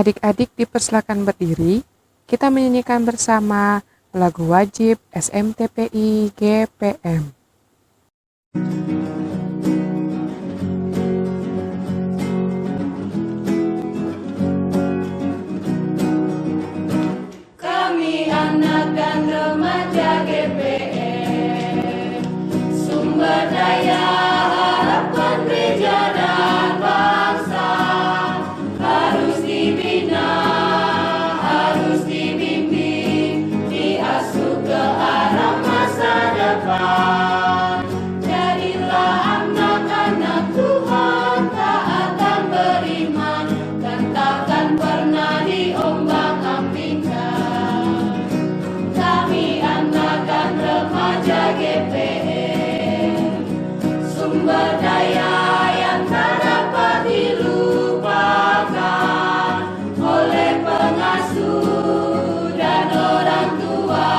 Adik-adik dipersilakan berdiri, kita menyanyikan bersama lagu wajib SMTPI GPM. Kami anak dan remaja GPM, sumber daya harapan gereja dan bangsa, harus dibina, harus dibimbing, diasuh ke arah masa depan. Jadilah anak-anak Tuhan, taat beriman, dan takkan pernah diombang-ambingkan. Kami anak dan remaja GPM, sumber daya yang tak dapat dilupakan oleh pengasuh dan orang tua,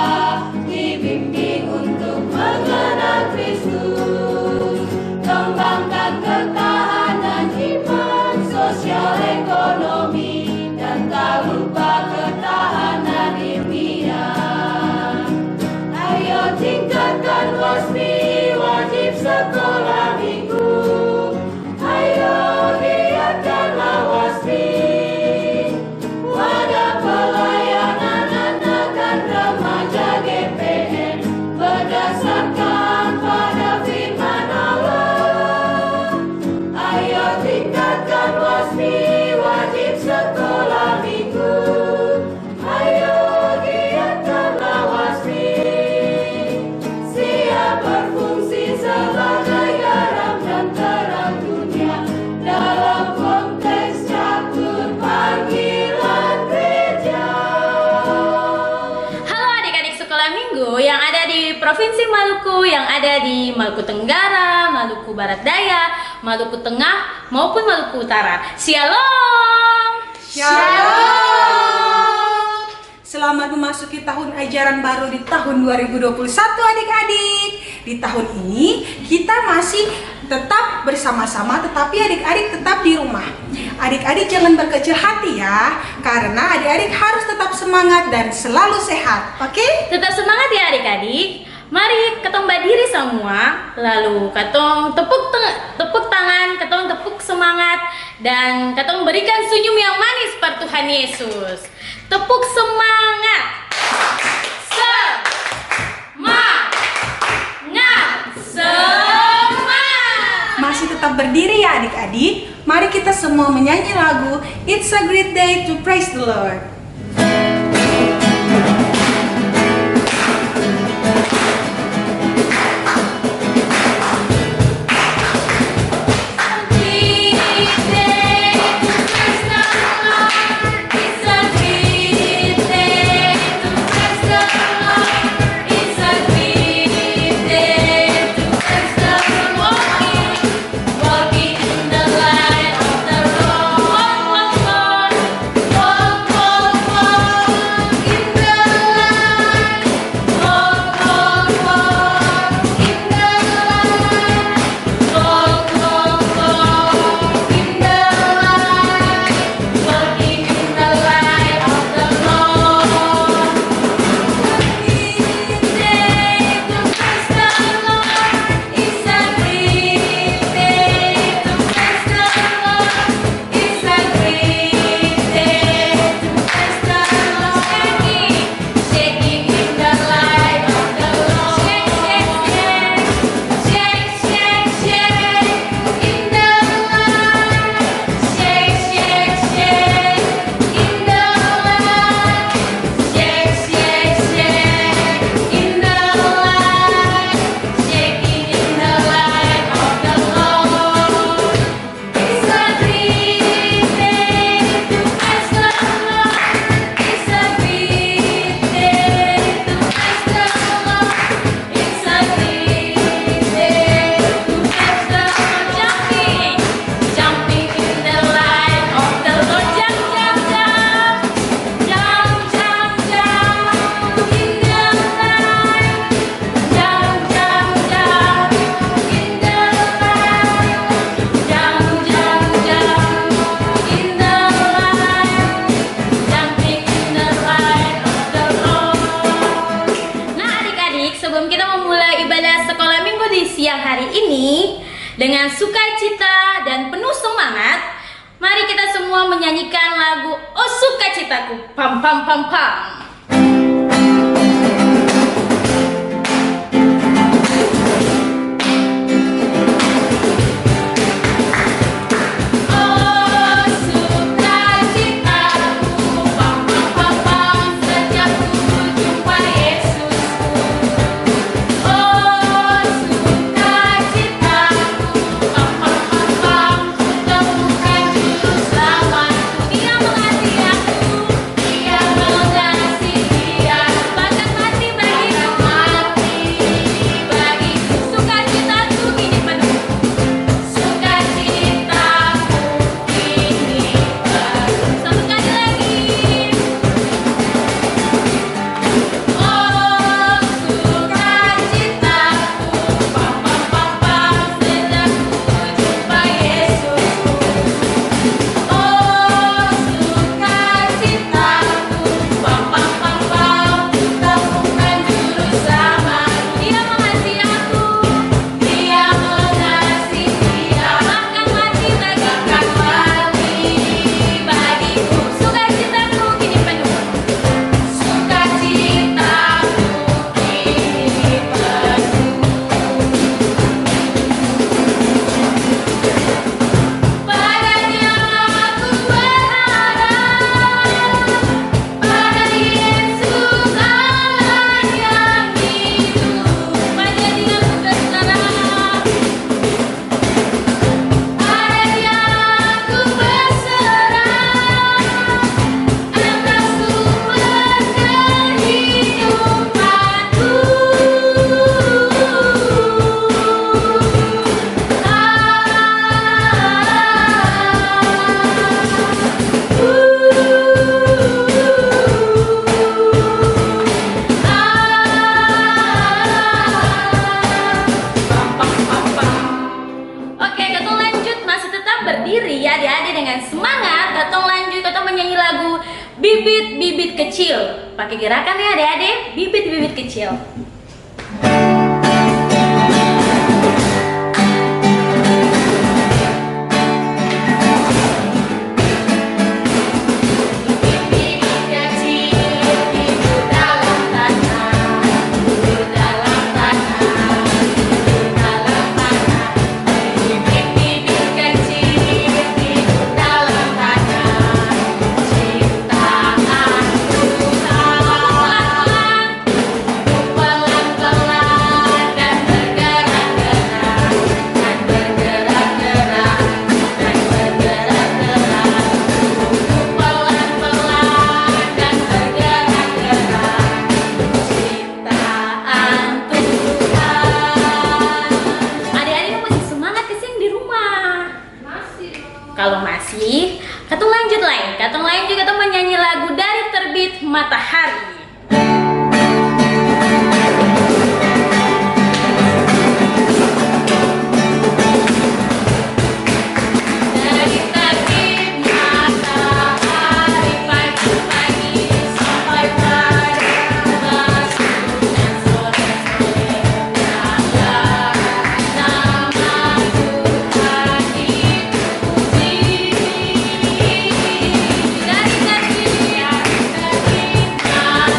dibimbing untuk mengenal Kristus, kembangkan ketahanan iman, sosial ekonomi, dan tak lupa ketahanan ilmiah. Ayo tingkatkan WASMI, wajib sekolah minggu. Ayo giatkanlah WASMI, wadah pelayanan anak dan remaja GPM, berdasarkan pada firman Allah. Ayo tingkatkan WASMI, wajib sekolah minggu. Ayo giatkanlah WASMI, siap berfungsi sebagai garam dan terang dunia dalam konteks catur panggilan gereja. Halo adik-adik sekolah minggu yang ada di Provinsi Maluku, yang ada di Maluku Tenggara, Maluku Barat Daya, Maluku Tengah, maupun Maluku Utara. Shalom! Shalom! Selamat memasuki tahun ajaran baru di tahun 2021 adik-adik. Di tahun ini kita masih tetap bersama-sama, tetapi adik-adik tetap di rumah. Adik-adik jangan berkecil hati ya, karena adik-adik harus tetap semangat dan selalu sehat. Oke? Tetap semangat ya adik-adik. Mari ketong berdiri semua, lalu ketong tepuk tangan, ketong tepuk semangat, dan ketong berikan senyum yang manis pada Tuhan Yesus. Tepuk semangat. Semangat. Masih tetap berdiri ya adik-adik. Mari kita semua menyanyi lagu It's a Great Day to Praise the Lord. Walking in the light of the Lord. Dengan sukacita dan penuh semangat, mari kita semua menyanyikan lagu Oh Sukacitaku. Pam pam pam pam. Oh sukacitaku, pam pam pam pam, sejak ku jumpa Yesusku. Oh sukacitaku, pam pam pam pam, temukan juru selamatku. Dia mengasihi aku, dia mengasihi aku, bahkan mati bagiku. Sukacitaku kini penuh, sukacitaku kini penuh. Satu kali lagi. Oh sukacitaku, pam pam pam pam, sejak ku jumpa Yesusku. Oh sukacitaku, pam pam pam pam, temukan juru selamatku. Dia mengasihi aku, dia mengasihi aku, bahkan mati bagiku. Sukacitaku kini penuh, sukacitaku kini penuh. Padanya aku berharap, pada Yesus Allah yang hidup. Padanya aku berharap, padanya aku berserah, atas sumber kehidupanku. Oke, Katong lanjut, masih tetap berdiri ya adik-adik dengan semangat. Katong lanjut, Katong menyanyi lagu Bibit-bibit kecil. Pakai gerakan ya adik-adik, bibit-bibit kecil. Bibit kecil hidup dalam tanah, hidup dalam tanah, hidup dalam tanah. Bibit-bibit kecil hidup dalam tanah, ciptaan Tuhan. Pelan-pelan dan bergerak-gerak, dan bergerak-gerak, dan bergerak-gerak. Pelan-pelan dan bergerak-gerak, ciptaan Tuhan. Adik-adik masih semangat kesini di rumah? Kalau masih, Katong lanjut lain. Katong lanjut, Katong menyanyi lagu Dari Terbit Matahari. Dari terbit matahari pagi-pagi sampai pada masuknya sore-sore, nyala nama Tuhan dipuji. Dari terbit matahari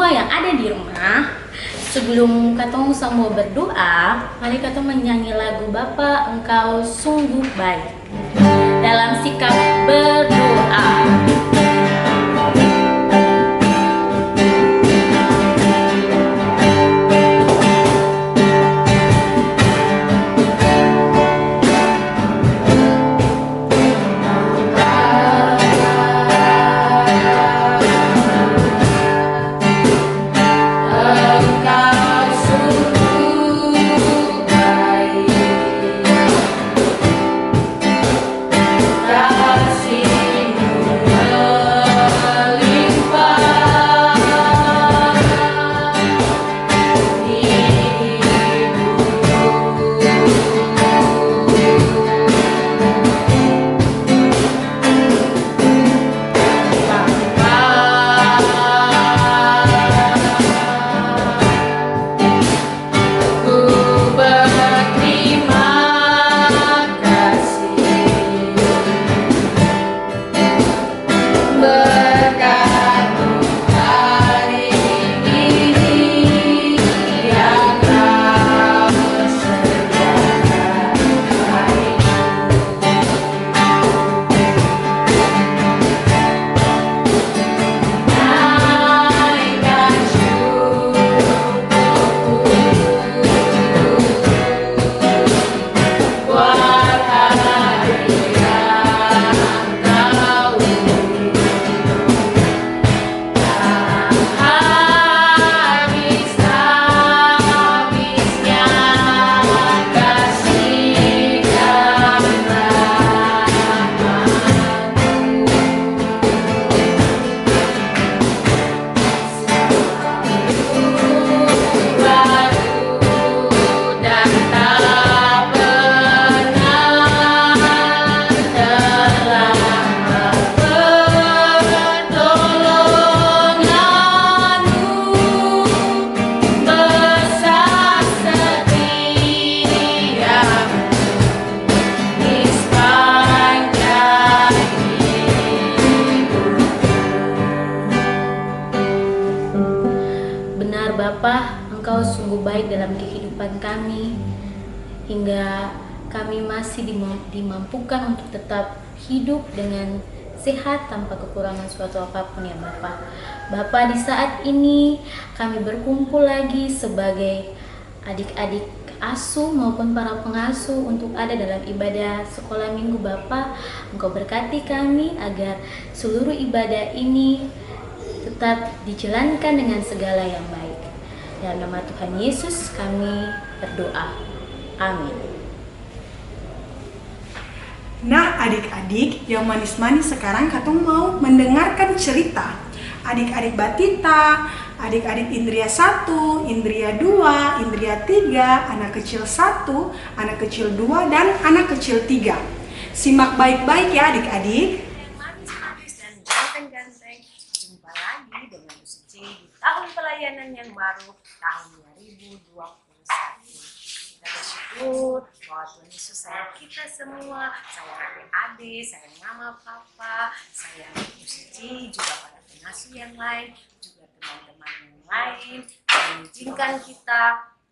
semua yang ada di rumah, sebelum katong semua berdoa, mari katong menyanyi lagu Bapa Engkau Sungguh Baik dalam sikap berdoa. Benar Bapa, Engkau sungguh baik dalam kehidupan kami, hingga kami masih dimampukan untuk tetap hidup dengan sehat tanpa kekurangan suatu apapun ya Bapa. Bapa, di saat ini kami berkumpul lagi sebagai adik-adik asuh maupun para pengasuh untuk ada dalam ibadah sekolah minggu Bapa. Engkau berkati kami agar seluruh ibadah ini tetap dijalankan dengan segala yang baik. Dalam nama Tuhan Yesus kami berdoa. Amin. Nah adik-adik yang manis-manis, sekarang katong mau mendengarkan cerita adik-adik Batita, adik-adik Indria 1, Indria 2, Indria 3, anak kecil 1, anak kecil 2, dan anak kecil 3. Simak baik-baik ya adik-adik. Manis-manis dan ganteng-ganteng, jumpa lagi dengan UCC di tahun pelayanan yang baru, tahun 2021. Kita bersyukur bahwa Tuhan Yesus sayang kita semua, sayang adik-adik, sayang mama, papa, sayang UCC, juga para pengasuh yang lain, juga teman-teman yang lain, mengizinkan kita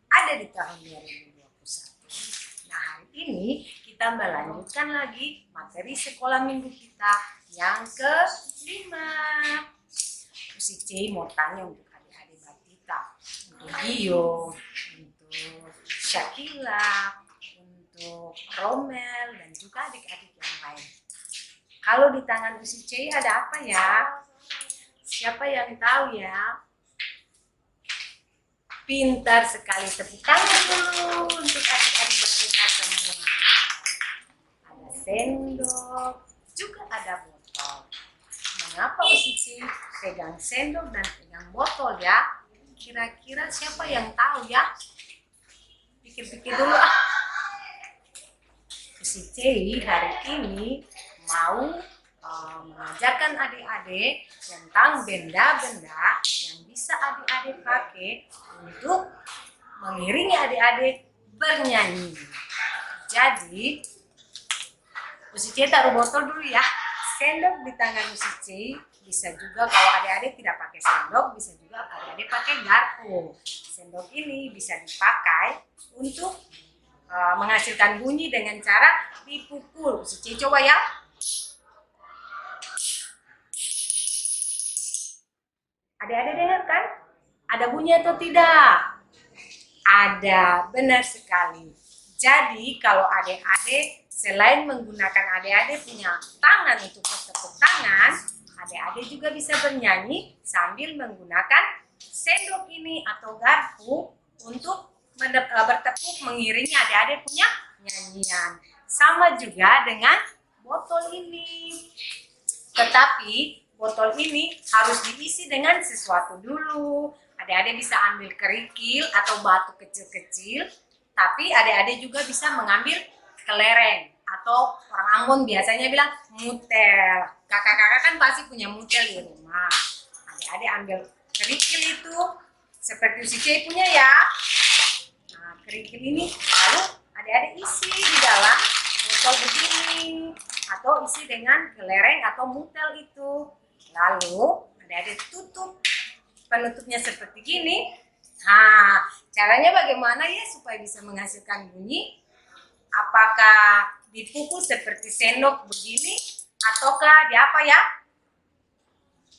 ada di tahun 2021. Nah hari ini kita melanjutkan lagi materi sekolah minggu kita yang ke-5. UCC mau tanya untuk adik-adik Batita, untuk Gio, untuk Syakila, untuk Romel, dan juga adik-adik yang lain. Kalau di tangan UCC ada apa ya? Siapa yang tahu ya? Pintar sekali, tepuk tangan dulu untuk adik-adik Batita semua. Ada sendok, juga ada botol. Mengapa UCC pegang sendok dan pegang botol ya? Kira-kira siapa yang tahu ya? Pikir-pikir dulu ah. UCC hari ini mau mengajarkan adik-adik tentang benda-benda yang bisa adik-adik pakai untuk mengiringi adik-adik bernyanyi. Jadi UCC taruh botol dulu ya, sendok di tangan UCC Bisa juga kalau adik-adik tidak pakai sendok, bisa juga adik-adik pakai garpu. Sendok ini bisa dipakai untuk menghasilkan bunyi dengan cara dipukul. Cici coba ya. Adik-adik dengar kan? Ada bunyi atau tidak? Ada, benar sekali. Jadi kalau adik-adik selain menggunakan adik-adik punya tangan untuk bertepuk tangan, adik-adik juga bisa bernyanyi sambil menggunakan sendok ini atau garpu untuk bertepuk mengiringi adik-adik punya nyanyian. Sama juga dengan botol ini. Tetapi botol ini harus diisi dengan sesuatu dulu. Adik-adik bisa ambil kerikil atau batu kecil-kecil, tapi adik-adik juga bisa mengambil kelereng atau orang Ambon biasanya bilang mutel. Kakak-kakak kan pasti punya mutel di rumah. Adik-adik ambil kerikil itu seperti si C punya ya. Nah, kerikil ini lalu adik-adik isi di dalam botol begini atau isi dengan kelereng atau mutel itu. Lalu adik-adik tutup penutupnya seperti gini. Nah, caranya bagaimana ya supaya bisa menghasilkan bunyi? Apakah dipukul seperti sendok begini ataukah di apa ya?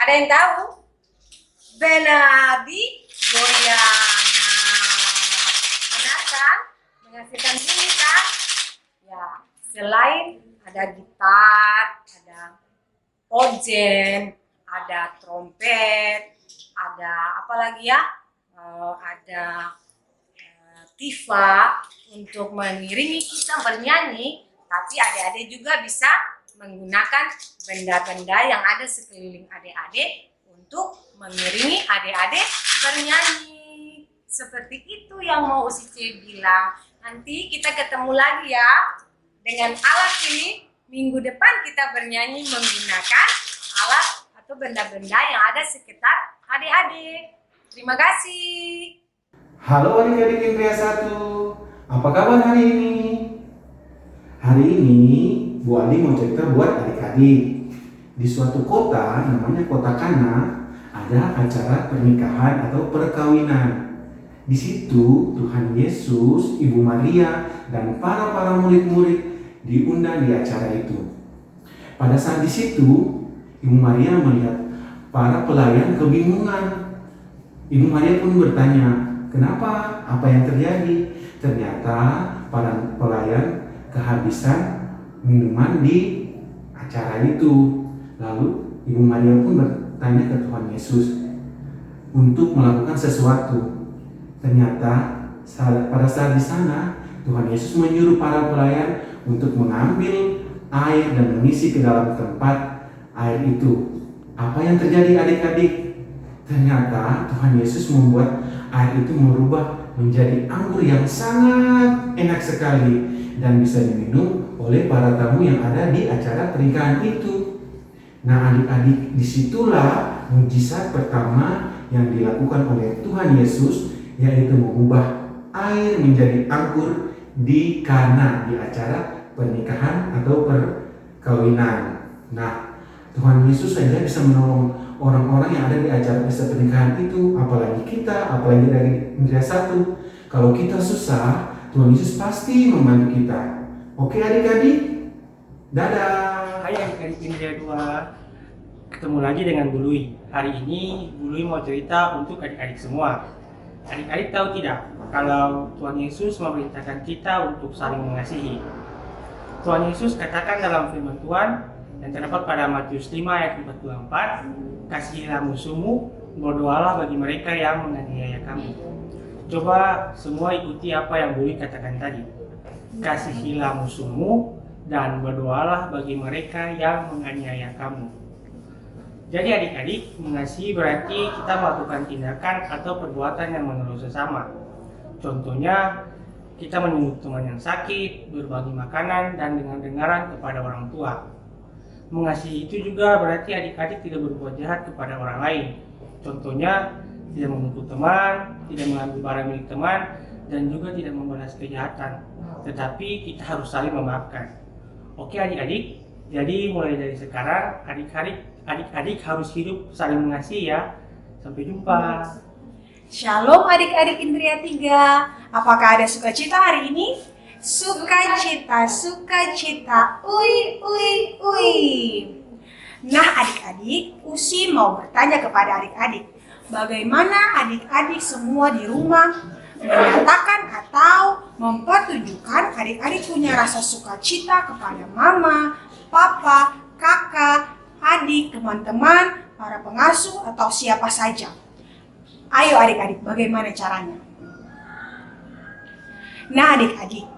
Ada yang tahu? Benar, digoyang. Nah, benar kan? Menghasilkan bunyi kan? Ya, selain ada gitar, ada ojen, ada trompet, ada apa lagi ya? Ada tifa untuk mengiringi kita bernyanyi, tapi adik-adik juga bisa menggunakan benda-benda yang ada sekeliling adik-adik untuk mengiringi adik-adik bernyanyi. Seperti itu yang mau Usice bilang. Nanti kita ketemu lagi ya dengan alat ini. Minggu depan kita bernyanyi menggunakan alat atau benda-benda yang ada sekitar adik-adik. Terima kasih. Halo adik-adik Indria 1, apa kabar hari ini? Hari ini Bu Ali mau cerita buat adik-adik. Di suatu kota namanya Kota Kana ada acara pernikahan atau perkawinan. Di situ Tuhan Yesus, Ibu Maria, dan para murid-murid diundang di acara itu. Pada saat di situ, Ibu Maria melihat para pelayan kebingungan. Ibu Maria pun bertanya, kenapa? Apa yang terjadi? Ternyata para pelayan kehabisan minuman di acara itu. Lalu Ibu Maria pun bertanya ke Tuhan Yesus untuk melakukan sesuatu. Ternyata pada saat di sana Tuhan Yesus menyuruh para pelayan untuk mengambil air dan mengisi ke dalam tempat air itu. Apa yang terjadi adik-adik? Ternyata Tuhan Yesus membuat air itu berubah menjadi anggur yang sangat enak sekali dan bisa diminum oleh para tamu yang ada di acara pernikahan itu. Nah adik-adik, disitulah mujizat pertama yang dilakukan oleh Tuhan Yesus, yaitu mengubah air menjadi anggur di Kana di acara pernikahan atau perkawinan. Nah, Tuhan Yesus saja bisa menolong orang-orang yang ada di acara pesta pernikahan itu, apalagi kita, apalagi dari Indria 1. Kalau kita susah, Tuhan Yesus pasti membantu kita. Oke adik-adik, dadah. Hai adik-adik Indria 2, ketemu lagi dengan Bu Lui. Hari ini Bu Lui mau cerita untuk adik-adik semua. Adik-adik tahu tidak, kalau Tuhan Yesus memerintahkan kita untuk saling mengasihi. Tuhan Yesus katakan dalam firman Tuhan yang terdapat pada Matius 5 ayat 44, kasihilah musuhmu, berdoalah bagi mereka yang menganiaya kamu. Coba semua ikuti apa yang Bu Lui katakan tadi. Kasihilah musuhmu dan berdoalah bagi mereka yang menganiaya kamu. Jadi adik-adik, mengasihi berarti kita melakukan tindakan atau perbuatan yang menolong sesama. Contohnya, kita menyambut teman yang sakit, berbagi makanan, dan dengar-dengaran kepada orang tua. Mengasihi itu juga berarti adik-adik tidak berbuat jahat kepada orang lain. Contohnya, tidak memukul teman, tidak mengambil barang milik teman, dan juga tidak membalas kejahatan. Tetapi kita harus saling memaafkan. Oke adik-adik, jadi mulai dari sekarang adik-adik adik-adik harus hidup saling mengasihi ya. Sampai jumpa. Shalom adik-adik Indria 3. Apakah ada sukacita hari ini? Sukacita, sukacita, ui, ui, ui. Nah adik-adik, Usi mau bertanya kepada adik-adik, bagaimana adik-adik semua di rumah menyatakan atau mempertunjukkan adik-adik punya rasa sukacita kepada mama, papa, kakak, adik, teman-teman, para pengasuh, atau siapa saja. Ayo adik-adik, bagaimana caranya? Nah adik-adik,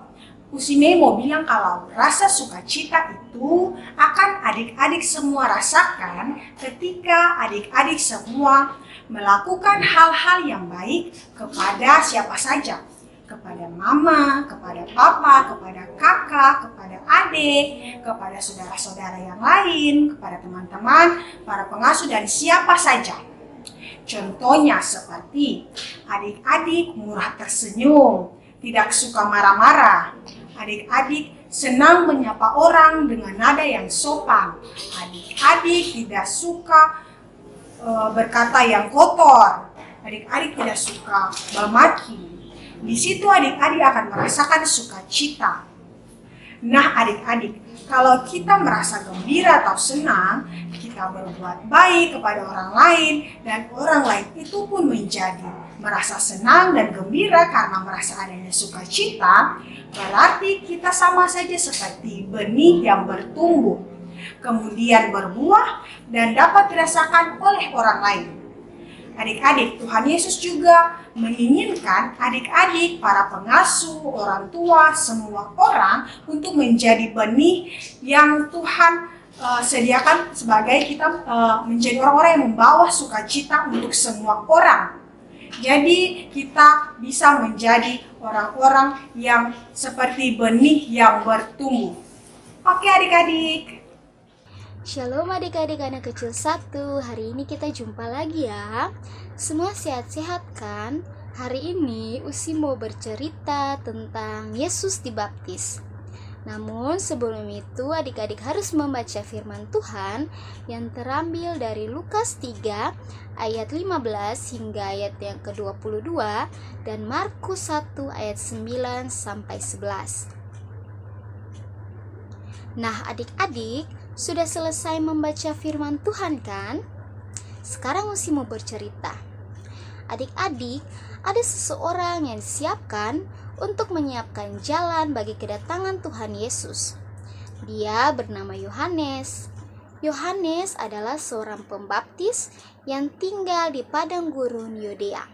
Usime mau bilang kalau rasa sukacita itu akan adik-adik semua rasakan ketika adik-adik semua melakukan hal-hal yang baik kepada siapa saja. Kepada mama, kepada papa, kepada kakak, kepada adik, kepada saudara-saudara yang lain, kepada teman-teman, para pengasuh, dan siapa saja. Contohnya seperti adik-adik murah tersenyum, tidak suka marah-marah. Adik-adik senang menyapa orang dengan nada yang sopan. Adik-adik tidak suka berkata yang kotor. Adik-adik tidak suka memaki. Di situ adik-adik akan merasakan sukacita. Nah adik-adik, kalau kita merasa gembira atau senang, kita berbuat baik kepada orang lain, dan orang lain itu pun menjadi merasa senang dan gembira karena merasa adanya sukacita, berarti kita sama saja seperti benih yang bertumbuh, kemudian berbuah dan dapat dirasakan oleh orang lain. Adik-adik, Tuhan Yesus juga menginginkan adik-adik, para pengasuh, orang tua, semua orang untuk menjadi benih yang Tuhan sediakan sebagai kita menjadi orang-orang yang membawa sukacita untuk semua orang. Jadi kita bisa menjadi orang-orang yang seperti benih yang bertumbuh. Oke adik-adik. Shalom adik-adik anak kecil 1. Hari ini kita jumpa lagi ya. Semua sehat-sehat kan? Hari ini Usi mau bercerita tentang Yesus dibaptis. Namun sebelum itu adik-adik harus membaca firman Tuhan yang terambil dari Lukas 3 ayat 15 hingga ayat yang ke-22 dan Markus 1 ayat 9 sampai 11. Nah adik-adik, sudah selesai membaca firman Tuhan kan? Sekarang Usi mau bercerita. Adik-adik, ada seseorang yang disiapkan untuk menyiapkan jalan bagi kedatangan Tuhan Yesus. Dia bernama Yohanes. Yohanes adalah seorang pembaptis yang tinggal di padang gurun Yudea.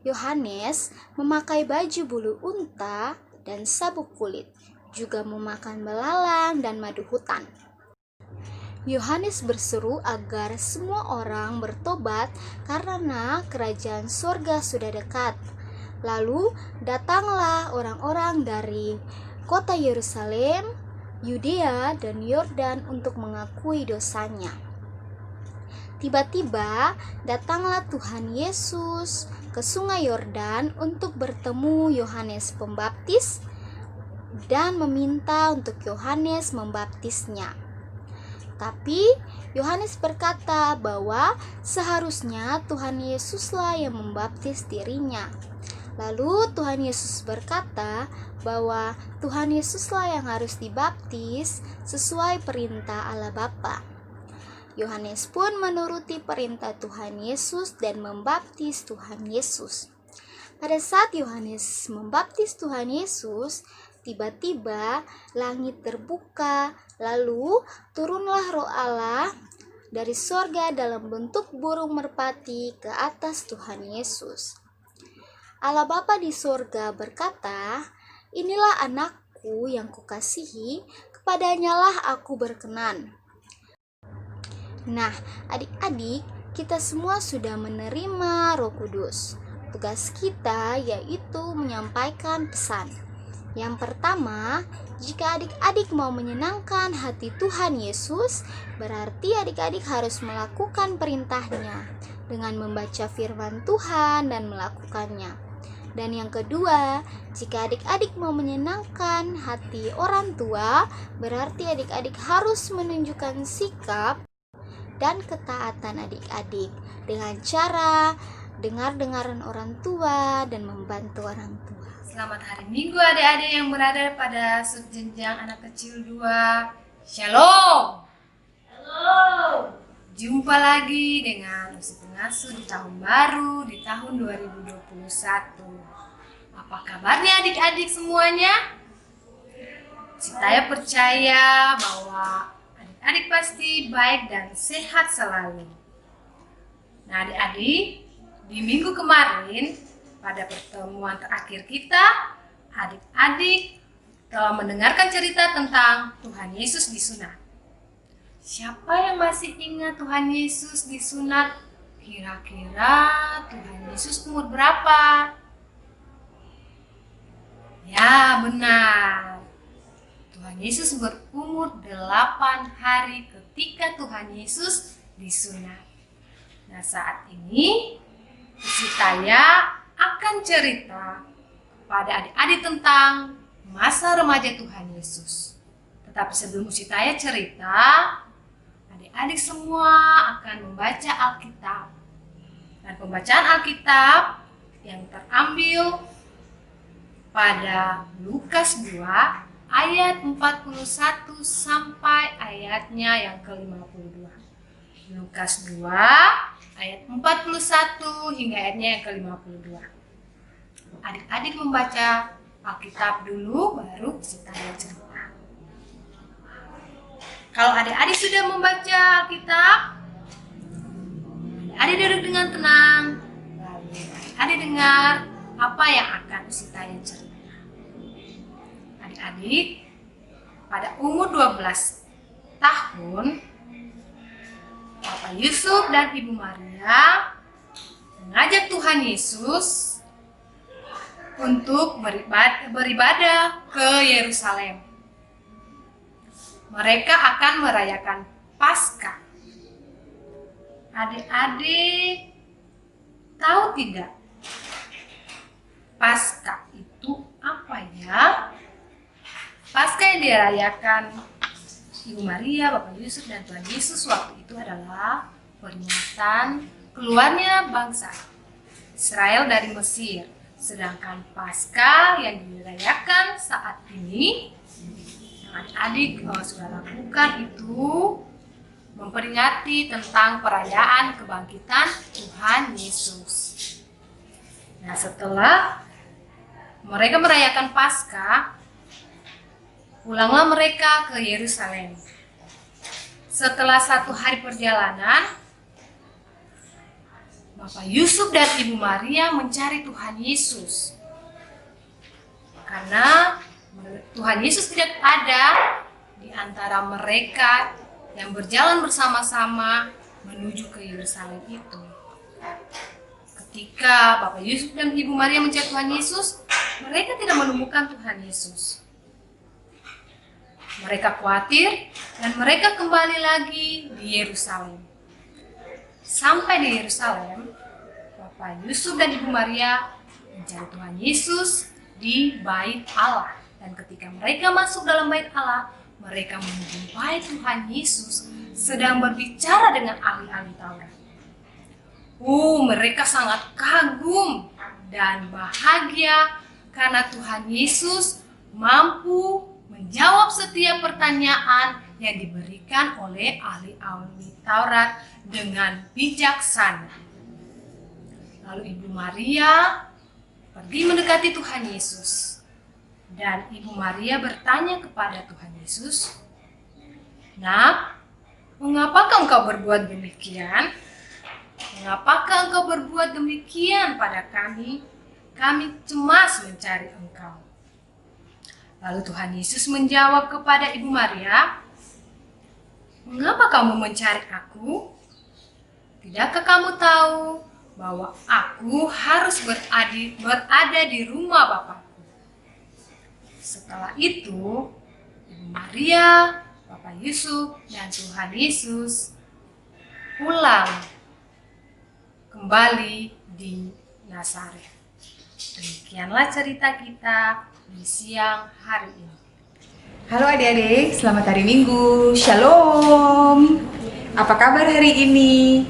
Yohanes memakai baju bulu unta dan sabuk kulit, juga memakan belalang dan madu hutan. Yohanes berseru agar semua orang bertobat karena kerajaan sorga sudah dekat. Lalu datanglah orang-orang dari kota Yerusalem, Yudea, dan Yordan untuk mengakui dosanya. Tiba-tiba datanglah Tuhan Yesus ke sungai Yordan untuk bertemu Yohanes Pembaptis dan meminta untuk Yohanes membaptisnya. Tapi Yohanes berkata bahwa seharusnya Tuhan Yesuslah yang membaptis dirinya. Lalu Tuhan Yesus berkata bahwa Tuhan Yesuslah yang harus dibaptis sesuai perintah Allah Bapa. Yohanes pun menuruti perintah Tuhan Yesus dan membaptis Tuhan Yesus. Pada saat Yohanes membaptis Tuhan Yesus, tiba-tiba langit terbuka, lalu turunlah Roh Allah dari sorga dalam bentuk burung merpati ke atas Tuhan Yesus. Allah Bapa di sorga berkata, "Inilah anakku yang kukasihi, kepadanyalah aku berkenan." Nah, adik-adik, kita semua sudah menerima Roh Kudus. Tugas kita yaitu menyampaikan pesan. Yang pertama, jika adik-adik mau menyenangkan hati Tuhan Yesus, berarti adik-adik harus melakukan perintahnya dengan membaca firman Tuhan dan melakukannya. Dan yang kedua, jika adik-adik mau menyenangkan hati orang tua, berarti adik-adik harus menunjukkan sikap dan ketaatan adik-adik dengan cara dengar-dengaran orang tua dan membantu orang tua. Selamat hari Minggu adik-adik yang berada pada subjenjang anak kecil 2. Shalom. Halo. Jumpa lagi dengan Usi Pengasuh di tahun baru, di tahun 2021. Apa kabarnya adik-adik semuanya? Saya percaya bahwa adik-adik pasti baik dan sehat selalu. Nah adik-adik, di minggu kemarin, pada pertemuan terakhir kita, adik-adik telah mendengarkan cerita tentang Tuhan Yesus disunat. Siapa yang masih ingat Tuhan Yesus disunat? Kira-kira Tuhan Yesus umur berapa? Ya, benar. Tuhan Yesus berumur 8 hari ketika Tuhan Yesus disunat. Nah, saat ini saya akan cerita pada adik-adik tentang masa remaja Tuhan Yesus. Tetapi sebelum saya cerita, adik-adik semua akan membaca Alkitab. Dan pembacaan Alkitab yang terambil pada Lukas 2 ayat 41 sampai ayatnya yang ke-52. Lukas 2 ayat 41 hingga ayatnya yang ke-52. Adik-adik membaca Alkitab dulu, baru saya cerita. Kalau adik-adik sudah membaca Alkitab, adik duduk dengan tenang, lalu adik dengar apa yang akan saya cerita. Adik-adik, pada umur 12 tahun, Bapak Yusuf dan Ibu Maria mengajak Tuhan Yesus untuk beribadah ke Yerusalem. Mereka akan merayakan Paskah. Adik-adik tahu tidak? Paskah itu apa ya? Paskah yang dirayakan Ibu Maria, Bapak Yusuf, dan Tuhan Yesus waktu itu adalah peringatan keluarnya bangsa Israel dari Mesir. Sedangkan Paskah yang dirayakan saat ini, yang adik-adik sudah lakukan itu memperingati tentang perayaan kebangkitan Tuhan Yesus. Nah, setelah mereka merayakan Paskah, pulanglah mereka ke Yerusalem. Setelah 1 hari perjalanan, Bapak Yusuf dan Ibu Maria mencari Tuhan Yesus. Karena Tuhan Yesus tidak ada di antara mereka yang berjalan bersama-sama menuju ke Yerusalem itu. Ketika Bapak Yusuf dan Ibu Maria mencari Tuhan Yesus, mereka tidak menemukan Tuhan Yesus. Mereka khawatir dan mereka kembali lagi di Yerusalem. Sampai di Yerusalem, Bapak Yusuf dan Ibu Maria mencari Tuhan Yesus di Bait Allah. Dan ketika mereka masuk dalam Bait Allah, mereka menjumpai Tuhan Yesus sedang berbicara dengan ahli-ahli Taurat. Mereka sangat kagum dan bahagia karena Tuhan Yesus mampu menjawab setiap pertanyaan yang diberikan oleh ahli-ahli Taurat dengan bijaksana. Lalu Ibu Maria pergi mendekati Tuhan Yesus. Dan Ibu Maria bertanya kepada Tuhan Yesus, "Nak, mengapakah engkau berbuat demikian? Mengapakah engkau berbuat demikian pada kami? Kami cemas mencari engkau." Lalu Tuhan Yesus menjawab kepada Ibu Maria, "Mengapa kamu mencari aku? Tidakkah kamu tahu bahwa aku harus berada di rumah Bapakku?" Setelah itu, Ibu Maria, Bapak Yusuf, dan Tuhan Yesus pulang kembali di Nazaret. Demikianlah cerita kita di siang hari ini. Halo adik-adik, selamat hari Minggu. Shalom. Apa kabar hari ini?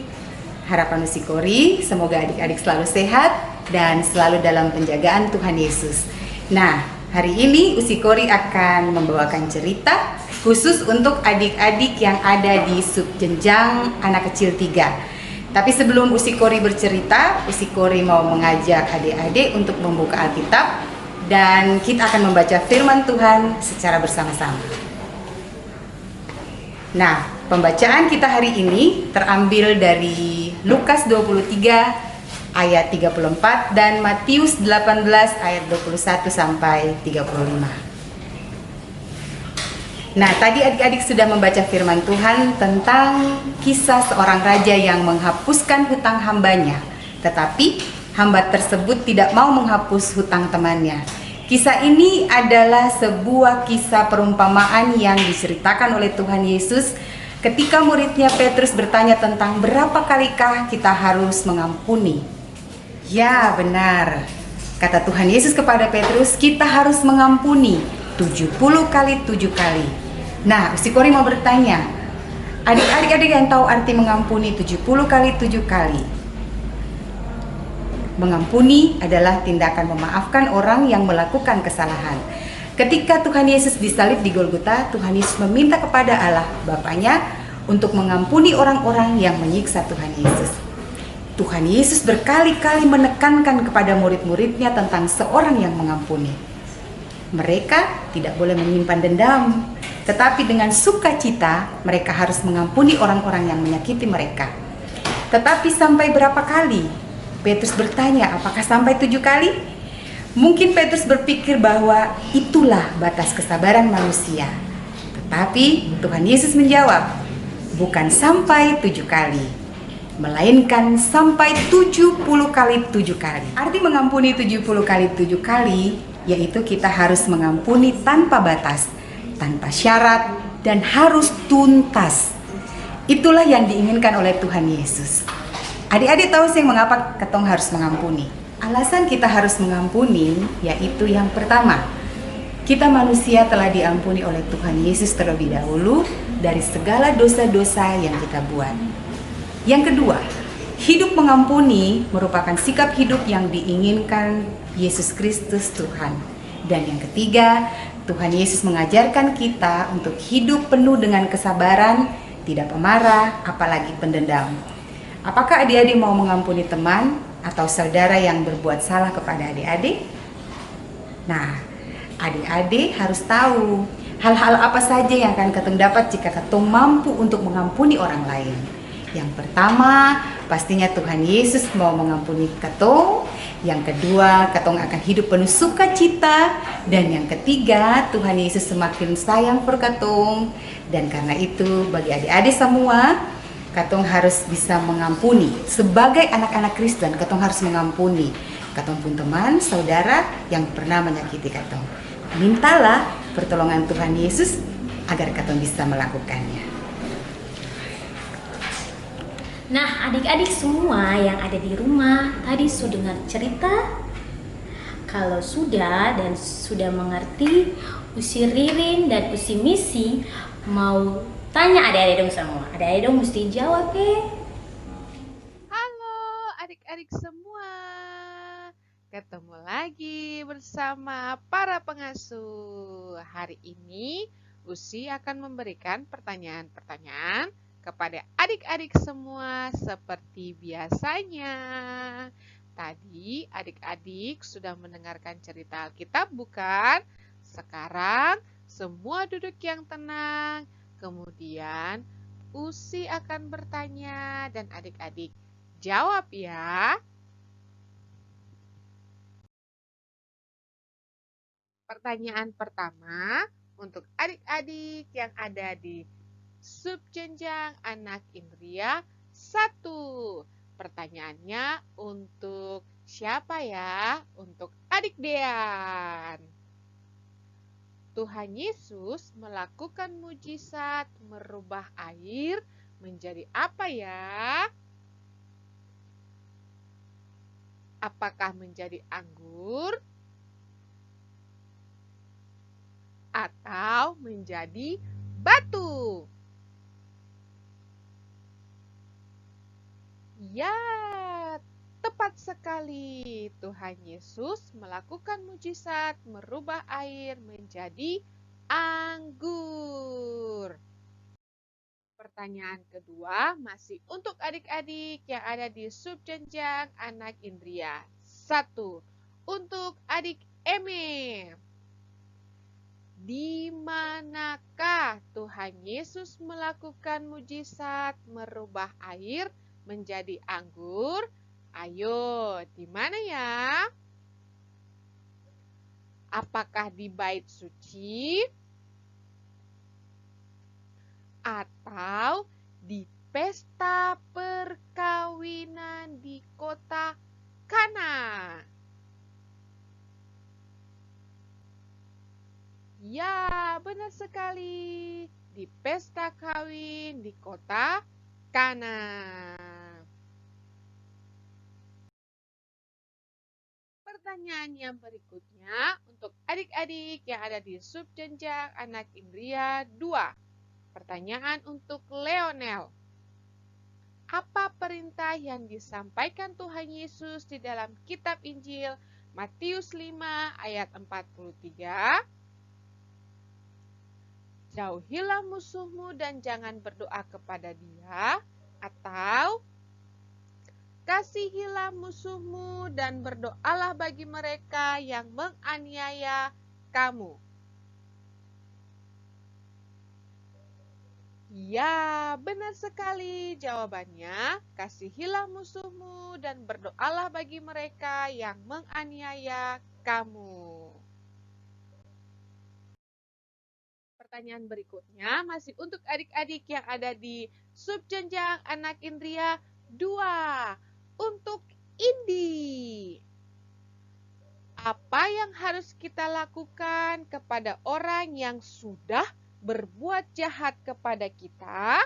Harapan Usikori, semoga adik-adik selalu sehat dan selalu dalam penjagaan Tuhan Yesus. Nah, hari ini Usikori akan membawakan cerita khusus untuk adik-adik yang ada di subjenjang anak kecil 3. Tapi sebelum Usikori bercerita, Usikori mau mengajak adik-adik untuk membuka Alkitab dan kita akan membaca firman Tuhan secara bersama-sama. Nah, pembacaan kita hari ini terambil dari Lukas 23 ayat 34 dan Matius 18 ayat 21 sampai 35. Nah, tadi adik-adik sudah membaca firman Tuhan tentang kisah seorang raja yang menghapuskan hutang hambanya, tetapi hamba tersebut tidak mau menghapus hutang temannya. Kisah ini adalah sebuah kisah perumpamaan yang diceritakan oleh Tuhan Yesus ketika muridnya Petrus bertanya tentang berapa kalikah kita harus mengampuni. Ya, benar. Kata Tuhan Yesus kepada Petrus, kita harus mengampuni 70 kali 7 kali. Nah, Usikori mau bertanya, adik-adik yang tahu arti mengampuni 70 kali 7 kali? Mengampuni adalah tindakan memaafkan orang yang melakukan kesalahan. Ketika Tuhan Yesus disalib di Golgota, Tuhan Yesus meminta kepada Allah Bapanya untuk mengampuni orang-orang yang menyiksa Tuhan Yesus. Tuhan Yesus berkali-kali menekankan kepada murid-muridnya tentang seorang yang mengampuni. Mereka tidak boleh menyimpan dendam, tetapi dengan sukacita mereka harus mengampuni orang-orang yang menyakiti mereka. Tetapi sampai berapa kali? Petrus bertanya, apakah sampai 7 kali? Mungkin Petrus berpikir bahwa itulah batas kesabaran manusia. Tetapi Tuhan Yesus menjawab, bukan sampai 7 kali, melainkan sampai 70 kali 7 kali. Arti mengampuni 70 kali 7 kali, yaitu kita harus mengampuni tanpa batas, tanpa syarat, dan harus tuntas. Itulah yang diinginkan oleh Tuhan Yesus. Adik-adik tahu sih mengapa ketong harus mengampuni? Alasan kita harus mengampuni yaitu yang pertama, kita manusia telah diampuni oleh Tuhan Yesus terlebih dahulu dari segala dosa-dosa yang kita buat. Yang kedua, hidup mengampuni merupakan sikap hidup yang diinginkan Yesus Kristus Tuhan. Dan yang ketiga, Tuhan Yesus mengajarkan kita untuk hidup penuh dengan kesabaran, tidak pemarah, apalagi pendendam. Apakah adik-adik mau mengampuni teman atau saudara yang berbuat salah kepada adik-adik? Nah, adik-adik harus tahu hal-hal apa saja yang akan ketong dapat jika ketong mampu untuk mengampuni orang lain. Yang pertama, pastinya Tuhan Yesus mau mengampuni ketong. Yang kedua, ketong akan hidup penuh sukacita. Dan yang ketiga, Tuhan Yesus semakin sayang per ketong. Dan karena itu, bagi adik-adik semua, katong harus bisa mengampuni. Sebagai anak-anak Kristen, katong harus mengampuni katong pun teman, saudara yang pernah menyakiti katong. Mintalah pertolongan Tuhan Yesus agar katong bisa melakukannya. Nah, adik-adik semua yang ada di rumah tadi sudah dengar cerita? Kalau sudah dan sudah mengerti, Usi Ririn dan Usi Misi mau tanya adik-adik dong semua. Adik-adik dong mesti jawab ya. Halo adik-adik semua. Ketemu lagi bersama para pengasuh. Hari ini Usi akan memberikan pertanyaan-pertanyaan kepada adik-adik semua seperti biasanya. Tadi adik-adik sudah mendengarkan cerita Alkitab bukan? Sekarang semua duduk yang tenang. Kemudian Usi akan bertanya dan adik-adik jawab ya. Pertanyaan pertama untuk adik-adik yang ada di subjenjang anak Indria 1. Pertanyaannya untuk siapa ya? Untuk adik Dean. Tuhan Yesus melakukan mujizat merubah air menjadi apa ya? Apakah menjadi anggur? Atau menjadi batu? Ya, tepat sekali. Tuhan Yesus melakukan mujizat merubah air menjadi anggur. Pertanyaan kedua masih untuk adik-adik yang ada di subjenjang anak indria. 1. Untuk adik Eme. Di manakah Tuhan Yesus melakukan mujizat merubah air menjadi anggur? Ayo, di mana ya? Apakah di bait suci? Atau di pesta perkawinan di kota Kana? Ya, benar sekali. Di pesta kawin di kota Kana. Pertanyaan yang berikutnya untuk adik-adik yang ada di subjenjang anak indria 2. Pertanyaan untuk Leonel. Apa perintah yang disampaikan Tuhan Yesus di dalam kitab Injil Matius 5 ayat 43? Jauhilah musuhmu dan jangan berdoa kepada dia, atau kasihilah musuhmu dan berdoalah bagi mereka yang menganiaya kamu. Ya, benar sekali jawabannya. Kasihilah musuhmu dan berdoalah bagi mereka yang menganiaya kamu. Pertanyaan berikutnya masih untuk adik-adik yang ada di subjenjang anak indria 2. Untuk Indi. Apa yang harus kita lakukan kepada orang yang sudah berbuat jahat kepada kita?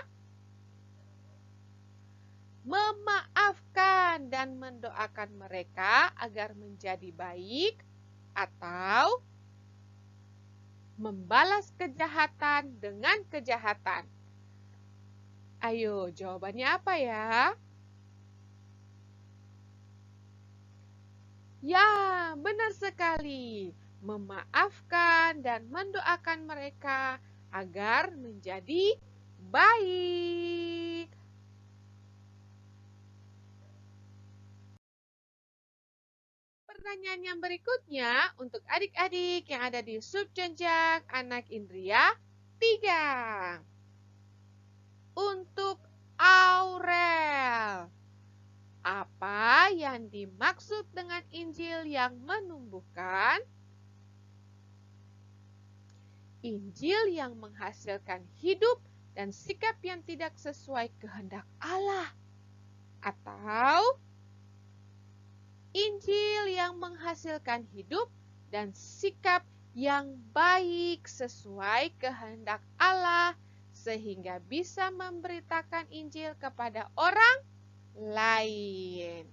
Memaafkan dan mendoakan mereka agar menjadi baik, atau membalas kejahatan dengan kejahatan? Ayo, jawabannya apa ya? Ya, benar sekali. Memaafkan dan mendoakan mereka agar menjadi baik. Pertanyaan yang berikutnya untuk adik-adik yang ada di subjenjang anak indria 3. Untuk Aurel. Apa yang dimaksud dengan Injil yang menumbuhkan? Injil yang menghasilkan hidup dan sikap yang tidak sesuai kehendak Allah. Atau Injil yang menghasilkan hidup dan sikap yang baik sesuai kehendak Allah sehingga bisa memberitakan Injil kepada orang lain.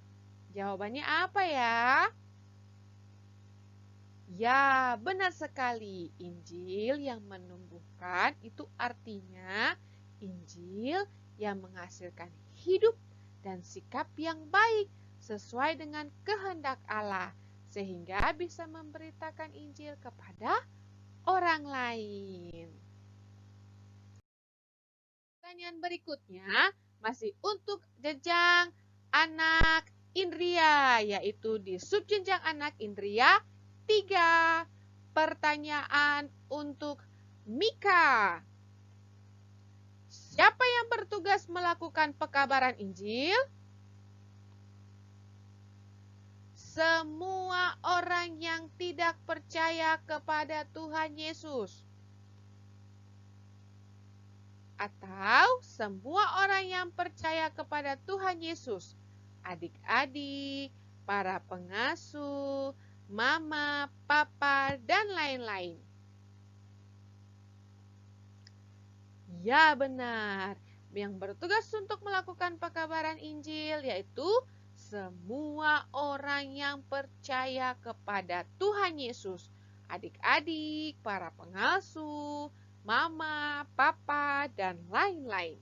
Jawabannya apa ya? Ya, benar sekali. Injil yang menumbuhkan itu artinya Injil yang menghasilkan hidup dan sikap yang baik sesuai dengan kehendak Allah, sehingga bisa memberitakan Injil kepada orang lain. Pertanyaan berikutnya masih untuk jenjang anak indria, yaitu di subjenjang anak indria 3. Pertanyaan untuk Mika. Siapa yang bertugas melakukan pekabaran Injil? Semua orang yang tidak percaya kepada Tuhan Yesus. Atau semua orang yang percaya kepada Tuhan Yesus. Adik-adik, para pengasuh, mama, papa, dan lain-lain. Ya, benar. Yang bertugas untuk melakukan pekabaran Injil yaitu semua orang yang percaya kepada Tuhan Yesus. Adik-adik, para pengasuh, mama, papa, dan lain-lain.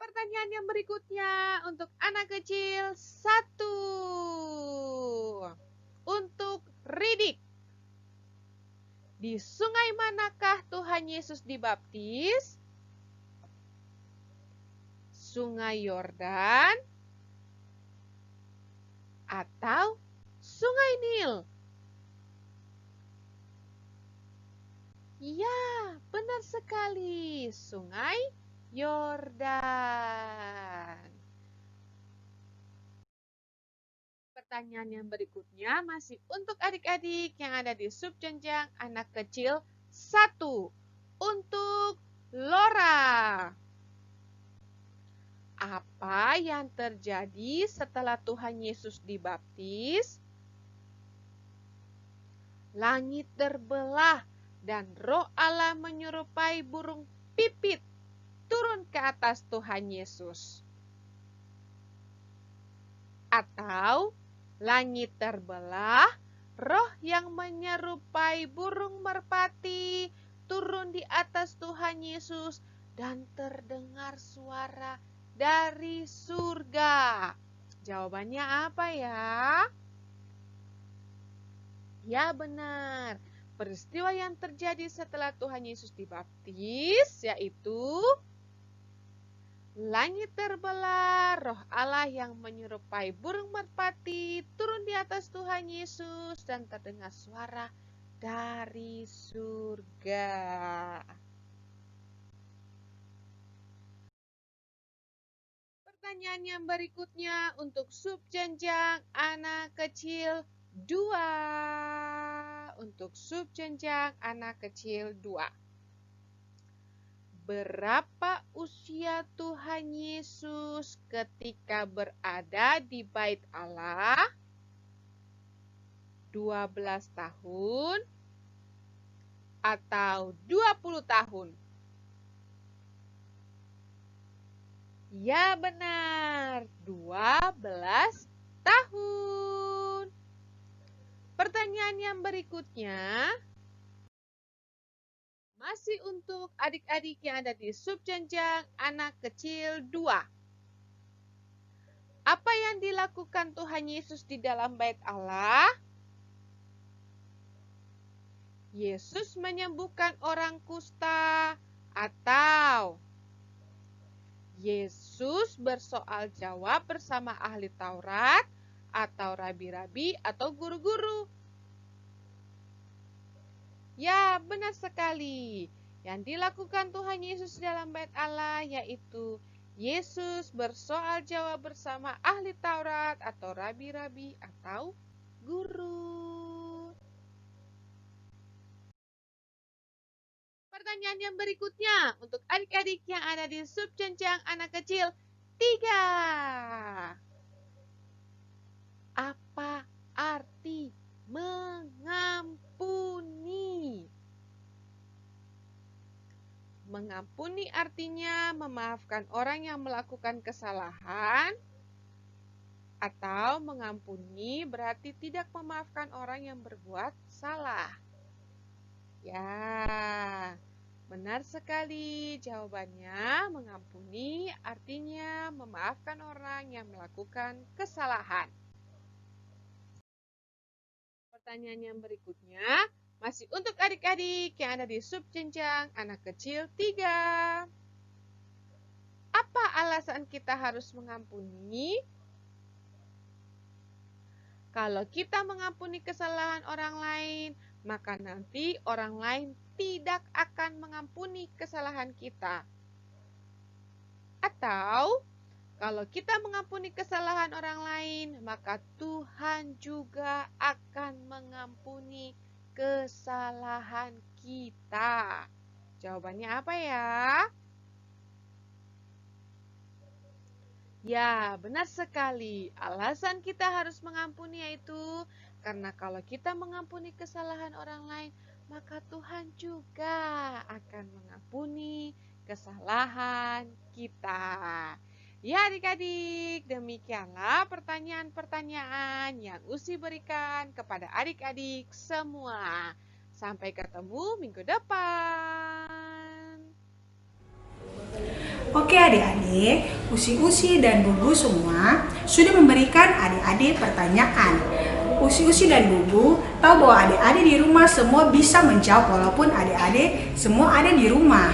Pertanyaan yang berikutnya untuk anak kecil 1. Untuk Ridik. Di sungai manakah Tuhan Yesus dibaptis? Sungai Yordan atau Sungai Nil? Ya, benar sekali. Sungai Yordan. Pertanyaan yang berikutnya masih untuk adik-adik yang ada di subjenjang anak kecil 1. Untuk Lora. Apa yang terjadi setelah Tuhan Yesus dibaptis? Langit terbelah dan Roh Allah menyerupai burung pipit turun ke atas Tuhan Yesus. Atau langit terbelah, roh yang menyerupai burung merpati turun di atas Tuhan Yesus dan terdengar suara dari surga. Jawabannya apa ya? Ya benar. Peristiwa yang terjadi setelah Tuhan Yesus dibaptis yaitu langit terbelah, Roh Allah yang menyerupai burung merpati turun di atas Tuhan Yesus dan terdengar suara dari surga. Pertanyaan yang berikutnya untuk subjenjang anak kecil 2. Untuk subjenjang anak kecil 2. Berapa usia Tuhan Yesus ketika berada di Bait Allah? 12 tahun atau 20 tahun? Ya benar, 12 tahun. Pertanyaan yang berikutnya masih untuk adik-adik yang ada di subjenjang anak kecil 2. Apa yang dilakukan Tuhan Yesus di dalam Bait Allah? Yesus menyembuhkan orang kusta atau Yesus bersoal jawab bersama ahli Taurat atau rabi-rabi atau guru-guru? Ya, benar sekali. Yang dilakukan Tuhan Yesus dalam Bait Allah yaitu Yesus bersoal jawab bersama ahli Taurat atau rabi-rabi atau guru. Pertanyaan yang berikutnya untuk adik-adik yang ada di subjenjang anak kecil 3. Apa arti mengampuni? Mengampuni artinya memaafkan orang yang melakukan kesalahan, atau mengampuni berarti tidak memaafkan orang yang berbuat salah. Ya, benar sekali. Jawabannya mengampuni artinya memaafkan orang yang melakukan kesalahan. Pertanyaan yang berikutnya masih untuk adik-adik yang ada di subjenjang anak kecil 3. Apa alasan kita harus mengampuni? Kalau kita mengampuni kesalahan orang lain, maka nanti orang lain tidak akan mengampuni kesalahan kita. Atau kalau kita mengampuni kesalahan orang lain, maka Tuhan juga akan mengampuni kesalahan kita. Jawabannya apa ya? Ya, benar sekali. Alasan kita harus mengampuni yaitu karena kalau kita mengampuni kesalahan orang lain, maka Tuhan juga akan mengampuni kesalahan kita. Ya adik-adik, demikianlah pertanyaan-pertanyaan yang Usi berikan kepada adik-adik semua. Sampai ketemu minggu depan. Oke adik-adik, Usi-Usi dan Bubu semua sudah memberikan adik-adik pertanyaan. Usi-Usi dan Bubu tahu bahwa adik-adik di rumah semua bisa menjawab walaupun adik-adik semua ada di rumah.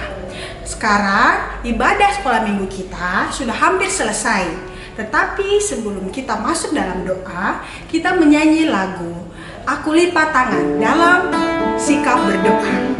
Sekarang ibadah sekolah minggu kita sudah hampir selesai. Tetapi sebelum kita masuk dalam doa, kita menyanyi lagu Aku Lipat Tangan dalam sikap berdoa.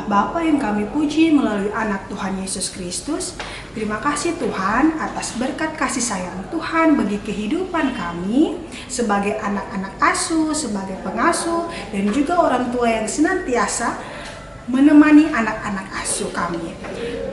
Bapa yang kami puji melalui anak Tuhan Yesus Kristus, terima kasih Tuhan atas berkat kasih sayang Tuhan bagi kehidupan kami sebagai anak-anak asuh, sebagai pengasuh, dan juga orang tua yang senantiasa menemani anak-anak asuh kami.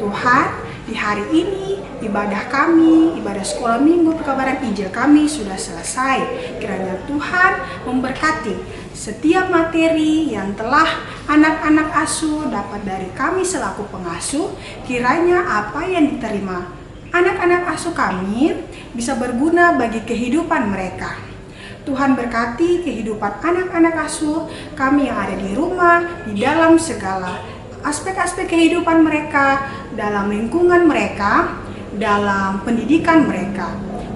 Tuhan, di hari ini ibadah kami, ibadah sekolah minggu pekabaran Injil kami sudah selesai. Kiranya Tuhan memberkati setiap materi yang telah anak-anak asuh dapat dari kami selaku pengasuh. Kiranya apa yang diterima anak-anak asuh kami bisa berguna bagi kehidupan mereka. Tuhan berkati kehidupan anak-anak asuh kami yang ada di rumah, di dalam segala aspek-aspek kehidupan mereka, dalam lingkungan mereka, dalam pendidikan mereka.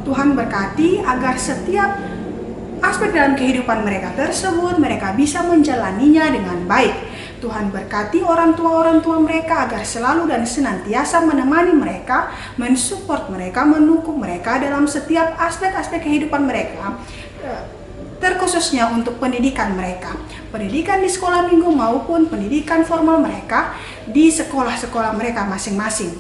Tuhan berkati agar setiap aspek dalam kehidupan mereka tersebut mereka bisa menjalaninya dengan baik. Tuhan berkati orang tua mereka agar selalu dan senantiasa menemani mereka, mensupport mereka, mendukung mereka dalam setiap aspek-aspek kehidupan mereka, terkhususnya untuk pendidikan mereka, pendidikan di sekolah minggu maupun pendidikan formal mereka di sekolah-sekolah mereka masing-masing.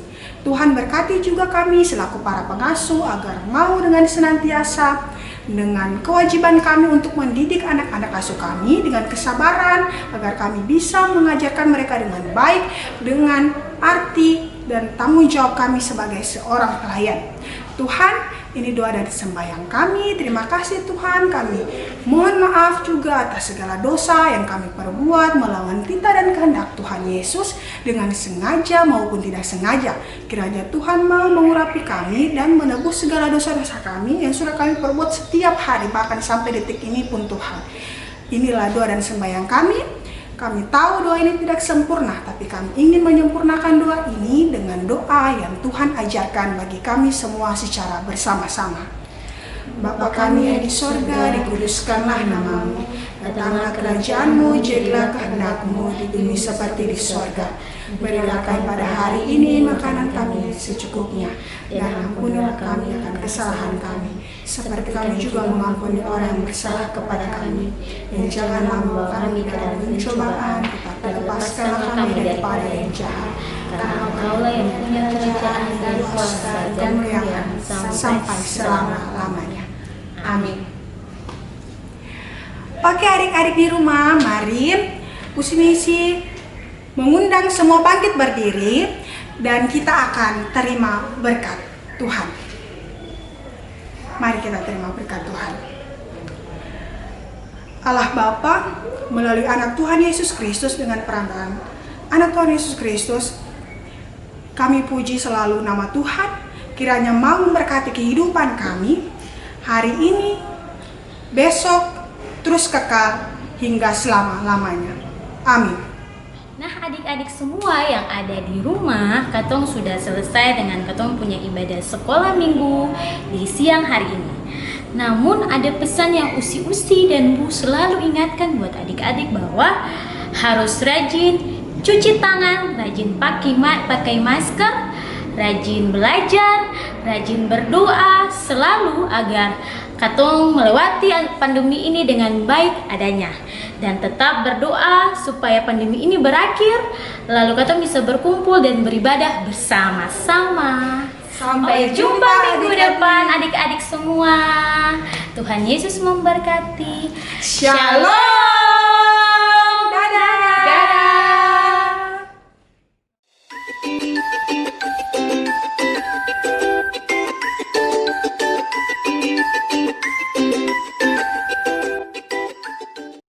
Tuhan berkati juga kami selaku para pengasuh agar mau dengan senantiasa dengan kewajiban kami untuk mendidik anak-anak asuh kami dengan kesabaran agar kami bisa mengajarkan mereka dengan baik, dengan arti dan tanggung jawab kami sebagai seorang pelayan. Tuhan, ini doa dan sembahyang kami. Terima kasih Tuhan, kami mohon maaf juga atas segala dosa yang kami perbuat melawan titah dan kehendak Tuhan Yesus dengan sengaja maupun tidak sengaja. Kiranya Tuhan mau mengurapi kami dan menebus segala dosa-dosa kami yang sudah kami perbuat setiap hari, bahkan sampai detik ini pun Tuhan. Inilah doa dan sembahyang kami. Kami tahu doa ini tidak sempurna, tapi kami ingin menyempurnakan doa ini dengan doa yang Tuhan ajarkan bagi kami semua secara bersama-sama. Bapa kami yang di sorga, dikuduskanlah namamu. Datanglah kerajaan-Mu, jadilah kehendak-Mu di bumi seperti di sorga. Berilah kami pada hari ini makanan kami secukupnya, dan ampunilah kami akan kesalahan kami, seperti kami juga mengampuni orang yang bersalah kepada kami. Dan janganlah membawa kami dalam pencobaan, tetapi lepaskanlah kami daripada yang jahat. Karena Engkaulah yang punya kerajaan dan kuasa dan kemuliaan sampai selama-lamanya. Amin. Oke adik-adik di rumah, mari Usi-Misi mengundang semua bangkit berdiri dan kita akan terima berkat Tuhan. Mari kita terima berkat Tuhan. Allah Bapa melalui anak Tuhan Yesus Kristus dengan perantaraan anak Tuhan Yesus Kristus, kami puji selalu nama Tuhan. Kiranya mau memberkati kehidupan kami hari ini, besok, terus kekal hingga selama-lamanya. Amin. Nah, adik-adik semua yang ada di rumah, katong sudah selesai dengan katong punya ibadah sekolah minggu di siang hari ini. Namun ada pesan yang Usi dan Bu selalu ingatkan buat adik-adik bahwa harus rajin cuci tangan, rajin pakai masker, rajin belajar, rajin berdoa selalu agar katong melewati pandemi ini dengan baik adanya. Dan tetap berdoa supaya pandemi ini berakhir, lalu katong bisa berkumpul dan beribadah bersama-sama. Sampai jumpa minggu depan adik-adik semua. Tuhan Yesus memberkati. Shalom.